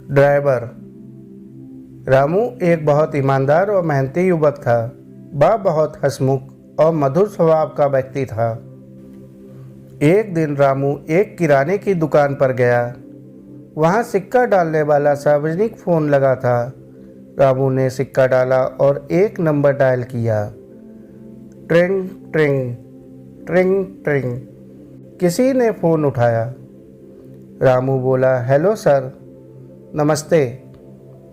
Driver. Ramu एक बहुत ईमानदार और मेहनती युवक था। वह बहुत हंसमुख और मधुर स्वभाव का व्यक्ति था। एक दिन रामू एक किराने की दुकान पर गया। वहाँ सिक्का डालने वाला सार्वजनिक फ़ोन लगा था। रामू ने सिक्का डाला और एक नंबर डायल किया। ट्रिंग ट्रिंग ट्रिंग ट्रिंग। किसी ने फ़ोन उठाया। रामू बोला, हेलो सर। नमस्ते।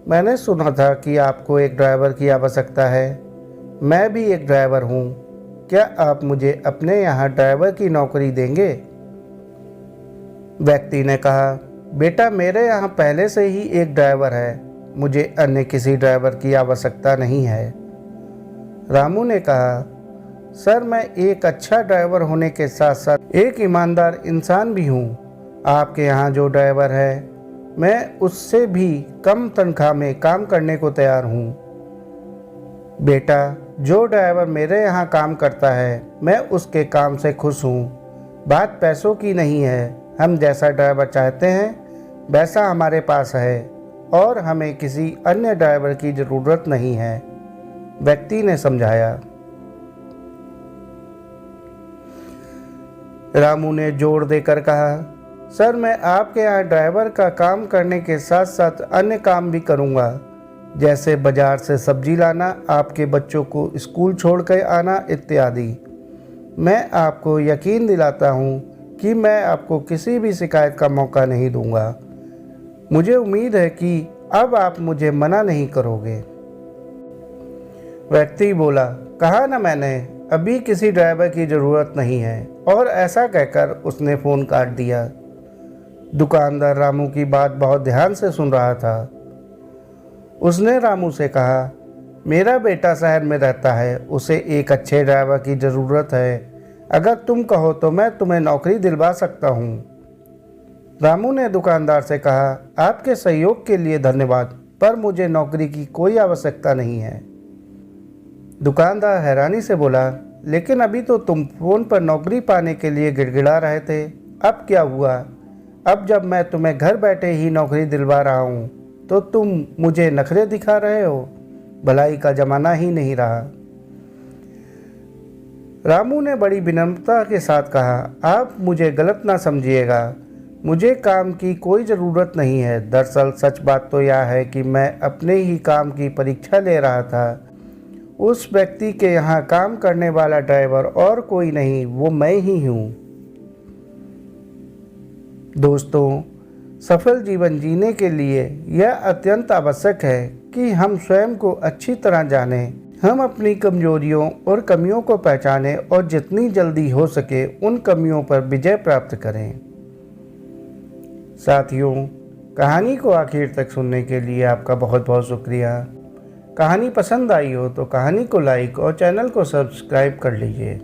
मैंने सुना था कि आपको एक ड्राइवर की आवश्यकता है। मैं भी एक ड्राइवर हूँ। क्या आप मुझे अपने यहाँ ड्राइवर की नौकरी देंगे? व्यक्ति ने कहा, बेटा मेरे यहाँ पहले से ही एक ड्राइवर है। मुझे अन्य किसी ड्राइवर की आवश्यकता नहीं है। रामू ने कहा, सर मैं एक अच्छा ड्राइवर होने के साथ साथ एक ईमानदार इंसान भी हूँ। आपके यहाँ जो ड्राइवर है मैं उससे भी कम तनख्वाह में काम करने को तैयार हूँ। बेटा जो ड्राइवर मेरे यहाँ काम करता है मैं उसके काम से खुश हूँ। बात पैसों की नहीं है। हम जैसा ड्राइवर चाहते हैं वैसा हमारे पास है और हमें किसी अन्य ड्राइवर की ज़रूरत नहीं है, व्यक्ति ने समझाया। रामू ने जोर देकर कहा, सर मैं आपके यहाँ ड्राइवर का काम करने के साथ साथ अन्य काम भी करूँगा, जैसे बाज़ार से सब्जी लाना, आपके बच्चों को स्कूल छोड़ कर आना इत्यादि। मैं आपको यकीन दिलाता हूँ कि मैं आपको किसी भी शिकायत का मौका नहीं दूँगा। मुझे उम्मीद है कि अब आप मुझे मना नहीं करोगे। व्यक्ति बोला, कहा ना मैंने, अभी किसी ड्राइवर की ज़रूरत नहीं है। और ऐसा कहकर उसने फ़ोन काट दिया। दुकानदार रामू की बात बहुत ध्यान से सुन रहा था। उसने रामू से कहा, मेरा बेटा शहर में रहता है, उसे एक अच्छे ड्राइवर की ज़रूरत है। अगर तुम कहो तो मैं तुम्हें नौकरी दिलवा सकता हूँ। रामू ने दुकानदार से कहा, आपके सहयोग के लिए धन्यवाद, पर मुझे नौकरी की कोई आवश्यकता नहीं है। दुकानदार हैरानी से बोला, लेकिन अभी तो तुम फ़ोन पर नौकरी पाने के लिए गिड़गिड़ा रहे थे, अब क्या हुआ? अब जब मैं तुम्हें घर बैठे ही नौकरी दिलवा रहा हूँ तो तुम मुझे नखरे दिखा रहे हो। भलाई का ज़माना ही नहीं रहा। रामू ने बड़ी विनम्रता के साथ कहा, आप मुझे गलत ना समझिएगा, मुझे काम की कोई ज़रूरत नहीं है। दरअसल सच बात तो यह है कि मैं अपने ही काम की परीक्षा ले रहा था। उस व्यक्ति के यहाँ काम करने वाला ड्राइवर और कोई नहीं, वो मैं ही हूँ। दोस्तों, सफल जीवन जीने के लिए यह अत्यंत आवश्यक है कि हम स्वयं को अच्छी तरह जानें, हम अपनी कमजोरियों और कमियों को पहचानें और जितनी जल्दी हो सके उन कमियों पर विजय प्राप्त करें। साथियों, कहानी को आखिर तक सुनने के लिए आपका बहुत बहुत शुक्रिया। कहानी पसंद आई हो तो कहानी को लाइक और चैनल को सब्सक्राइब कर लीजिए।